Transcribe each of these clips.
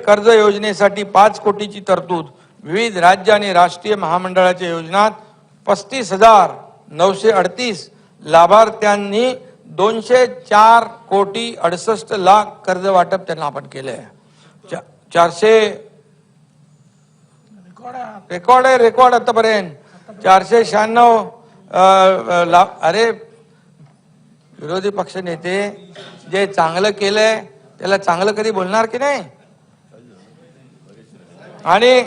थेट कर्ज योजनेसाठी 5 कोटीची तरतूद, विविध राज्य आणि राष्ट्रीय महामंडळाच्या योजनात 35,938 लाभार्थ्यांनी 204 कोटी 68 लाख कर्ज वाटप त्यांना आपण केले आहे. 400 रेकॉर्ड आतापर्यंत 496 लाख. अरे विरोधी पक्ष नेते जे चांगलं केलंय त्याला चांगलं कधी बोलणार की नाही. आणि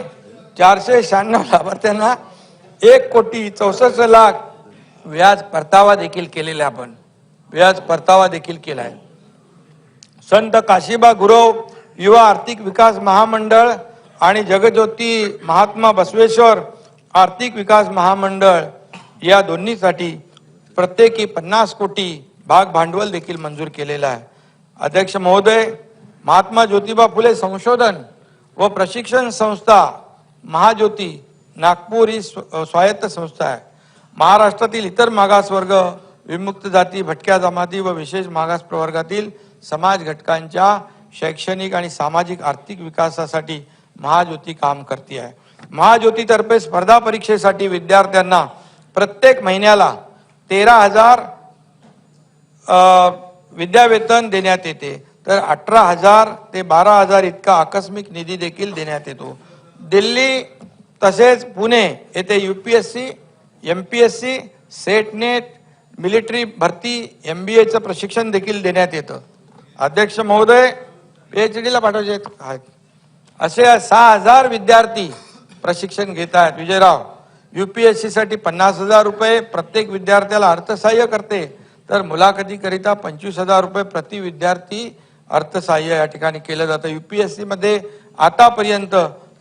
496 लाभार्थ्यांना 1 कोटी 64 लाख व्याज परतावा देखील केलेला, आपण व्याज परतावा देखील केलाय. संत काशिबा गुरव युवा आर्थिक विकास महामंडळ आणि जगज्योती महात्मा बसवेश्वर आर्थिक विकास महामंडळ या दोन्हीसाठी प्रत्येकी 50 कोटी भाग भांडवल देखील मंजूर केलेलं आहे. अध्यक्ष महोदय, महात्मा ज्योतिबा फुले संशोधन व प्रशिक्षण संस्था महाज्योती नागपूर ही स्वायत्त संस्था आहे. महाराष्ट्रातील इतर मागासवर्ग, विमुक्त जाती, भटक्या जमाती व विशेष मागास प्रवर्गातील समाज घटकांच्या शैक्षणिक आणि सामाजिक आर्थिक विकासासाठी महाज्योती काम करते आहे. महाज्योतीतर्फे स्पर्धा परीक्षेसाठी विद्यार्थ्यांना प्रत्येक महिन्याला 13,000 विद्यावेतन देण्यात येते, तर 18,000 ते 12,000 इतका आकस्मिक निधी देखील देण्यात येतो. दिल्ली तसेच पुणे येथे UPSC, MPSC, set net, military भरती, MBAचं प्रशिक्षण देखील देण्यात येतं. अध्यक्ष महोदय, PhDला पाठवायचे आहेत असे 6,000 विद्यार्थी प्रशिक्षण घेत आहेत. विजयराव, UPSC साठी 50,000 रुपये प्रत्येक विद्यार्थ्याला अर्थसहाय्य करते, तर मुलाखतीकरिता 25,000 रुपये प्रति विद्यार्थी अर्थसहाय्य या ठिकाणी केलं जातं. UPSC मध्ये आतापर्यंत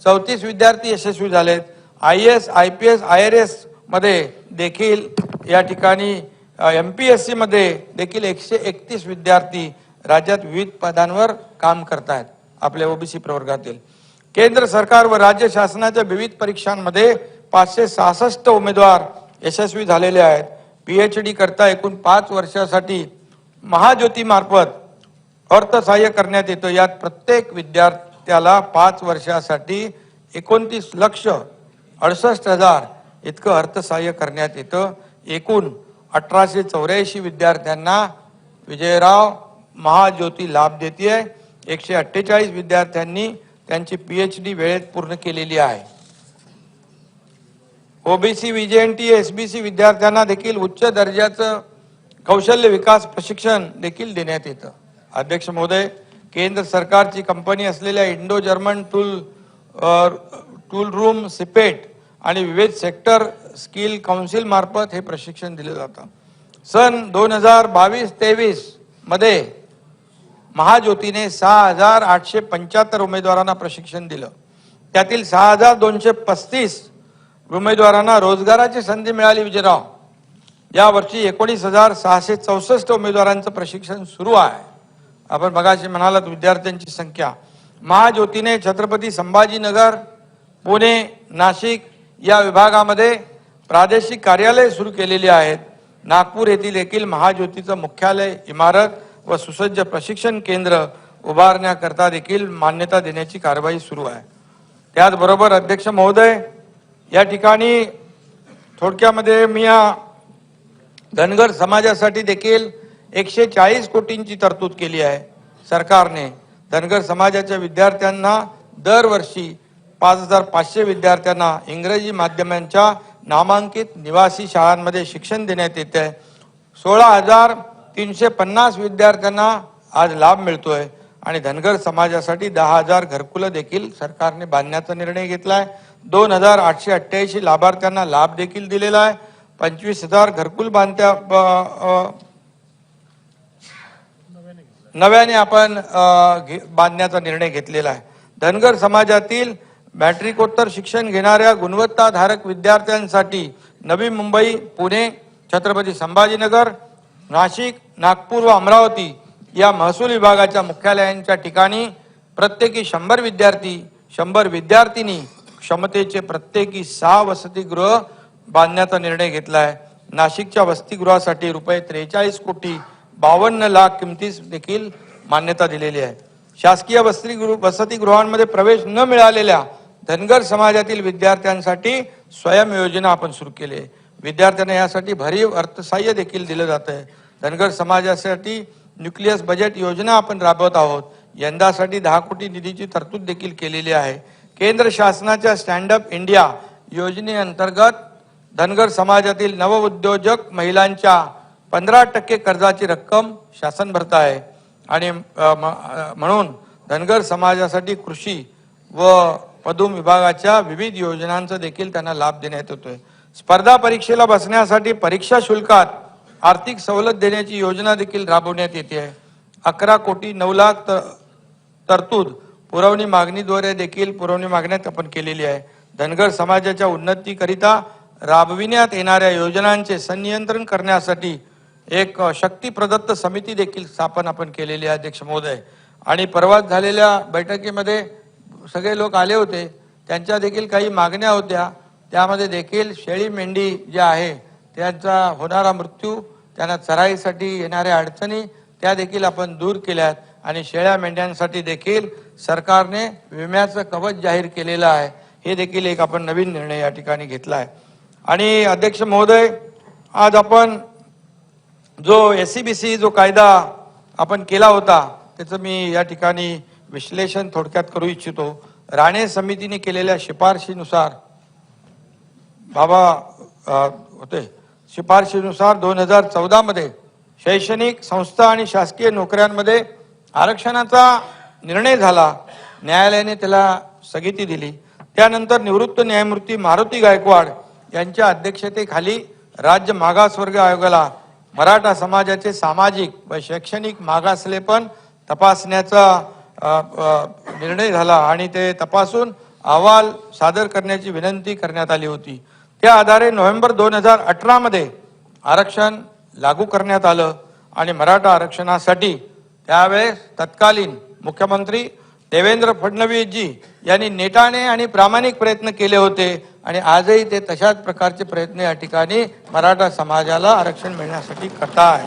34 विद्यार्थी यशस्वी झालेत. IAS, IPS, IRS मध्ये देखील या ठिकाणी MPSC मध्ये देखील 131 विद्यार्थी राज्यात विविध पदांवर काम करत आहेत आपल्या OBC प्रवर्गातील. केंद्र सरकार व राज्य शासनाच्या विविध परीक्षांमध्ये 566 उमेदवार यशस्वी झालेले आहेत. PhD करता एकूण 5 वर्षासाठी महाज्योती मार्फत अर्थसहाय्य करण्यात येतं. यात प्रत्येक विद्यार्थ्याला 5 वर्षासाठी 29,68,000 इतकं अर्थसहाय्य करण्यात येतं. एकूण 1884 विद्यार्थ्यांना विजयराव महाज्योती लाभ देते. 148 विद्यार्थ्यांनी त्यांची PhD वेळेत पूर्ण केलेली आहे. OBC, VJNT, SBC विद्यार्थ्यांना देखील उच्च दर्जाचं कौशल्य विकास प्रशिक्षण देखील देण्यात येतं. अध्यक्ष महोदय, केंद्र सरकारची कंपनी असलेल्या Indo German tool room, CIPET आणि विविध सेक्टर स्किल काउन्सिल मार्फत हे प्रशिक्षण दिले जातं. सन 2022-23 मध्ये महाज्योतीने 6,875 उमेदवारांना प्रशिक्षण दिलं. त्यातील 6,235 उमेदवारांना रोजगाराची संधी मिळाली. विजयराव, यावर्षी 19,664 उमेदवारांचं प्रशिक्षण सुरू आहे. आपण मगाशी म्हणालात विद्यार्थ्यांची संख्या. महाज्योतीने छत्रपती संभाजीनगर, पुणे, नाशिक या विभागामध्ये प्रादेशिक कार्यालय सुरू केलेली आहेत. नागपूर येथील देखील महाज्योतीचं मुख्यालय, इमारत व सुसज्ज प्रशिक्षण केंद्र उभारण्याकरता देखील मान्यता देण्याची कारवाई सुरू आहे. त्याचबरोबर अध्यक्ष महोदय, या ठिकाणी थोडक्यामध्ये मी या धनगर समाजासाठी देखील 140 कोटींची तरतूद केली आहे. सरकारने धनगर समाजाच्या विद्यार्थ्यांना दरवर्षी 5,500 विद्यार्थ्यांना इंग्रजी माध्यमांच्या नामांकित निवासी शाळांमध्ये शिक्षण देण्यात येते. 16,350 विद्यार्थ्यांना आज लाभ मिळतोय आणि धनगर समाजासाठी 10,000 घरकुलं देखील सरकारने बांधण्याचा निर्णय घेतलाय. 2,888 लाभार्थ्यांना लाभ देखील दिलेला आहे. 25,000 घरकुल नव्याने आपण बांधण्याचा निर्णय घेतलेला आहे. धनगर समाजातील मॅट्रिकोत्तर शिक्षण घेणाऱ्या गुणवत्ताधारक विद्यार्थ्यांसाठी नवी मुंबई, पुणे, छत्रपती संभाजीनगर, नाशिक, नागपूर व अमरावती या महसूल विभागाच्या मुख्यालयांच्या ठिकाणी प्रत्येकी 100 विद्यार्थी, 100 विद्यार्थिनी क्षमतेचे प्रत्येकी 6 वसतिगृह बांधण्याचा निर्णय घेतला आहे. नाशिकच्या वसतिगृहासाठी ₹43 कोटी 52 लाख किमतीस देखील मान्यता दिलेली आहे. शासकीय वसतिगृहांमध्ये प्रवेश न मिळालेल्या धनगर समाजातील विद्यार्थ्यांसाठी स्वयं योजना आपण सुरू केली आहे. विद्यार्थ्यांना यासाठी भरीव अर्थसहाय्य देखील दिलं जात आहे. धनगर समाजासाठी न्यूक्लियस बजेट योजना आपण राबवत आहोत. यंदासाठी 10 कोटी निधीची तरतूद देखील केलेली आहे. केंद्र शासनाच्या स्टँड अप इंडिया योजनेअंतर्गत धनगर समाजातील नवउद्योजक महिलांच्या 15% कर्जाची रक्कम शासन भरत आहे आणि म्हणून धनगर समाजासाठी कृषी व पदुम विभागाच्या विविध योजनांचा देखील त्यांना लाभ देण्यात येतोय. स्पर्धा परीक्षेला बसण्यासाठी परीक्षा शुल्कात आर्थिक सवलत देण्याची योजना देखील राबवण्यात येते आहे. 11 कोटी 9 लाख तरतूद पुरवणी मागणीद्वारे देखील पुरवणी मागण्यात आपण केलेली आहे. धनगर समाजाच्या उन्नतीकरिता राबविण्यात येणाऱ्या योजनांचे संनियंत्रण करण्यासाठी एक शक्ती प्रदत्त समिती देखील स्थापन आपण केलेली आहे अध्यक्ष महोदय. आणि परवाच झालेल्या बैठकीमध्ये सगळे लोक आले होते. त्यांच्या देखील काही मागण्या होत्या. त्यामध्ये देखील शेळी मेंढी जे आहे त्यांचा होणारा मृत्यू, त्यांना चराईसाठी येणाऱ्या अडचणी त्या देखील आपण दूर केल्यात आणि शेळ्या मेंढ्यांसाठी देखील सरकारने विम्याचं कवच जाहीर केलेलं आहे. हे देखील एक आपण नवीन निर्णय या ठिकाणी घेतला आहे. आणि अध्यक्ष महोदय, आज आपण जो SCBC जो कायदा आपण केला होता त्याचं मी या ठिकाणी विश्लेषण थोडक्यात करू इच्छितो. राणे समितीने केलेल्या शिफारशीनुसार शिफारशीनुसार 2014 मध्ये शैक्षणिक संस्था आणि शासकीय नोकऱ्यांमध्ये आरक्षणाचा निर्णय झाला. न्यायालयाने त्याला स्थगिती दिली. त्यानंतर निवृत्त न्यायमूर्ती मारुती गायकवाड यांच्या अध्यक्षतेखाली राज्य मागासवर्ग आयोगाला मराठा समाजाचे सामाजिक व शैक्षणिक मागासलेपण तपासण्याचा निर्णय झाला आणि ते तपासून अहवाल सादर करण्याची विनंती करण्यात आली होती. त्या आधारे नोव्हेंबर 2018 मध्ये आरक्षण लागू करण्यात आलं आणि मराठा आरक्षणासाठी त्यावेळेस तत्कालीन मुख्यमंत्री देवेंद्र फडणवीसजी यांनी नेटाने आणि प्रामाणिक प्रयत्न केले होते आणि आजही ते तशाच प्रकारचे प्रयत्न या ठिकाणी मराठा समाजाला आरक्षण मिळण्यासाठी करताय.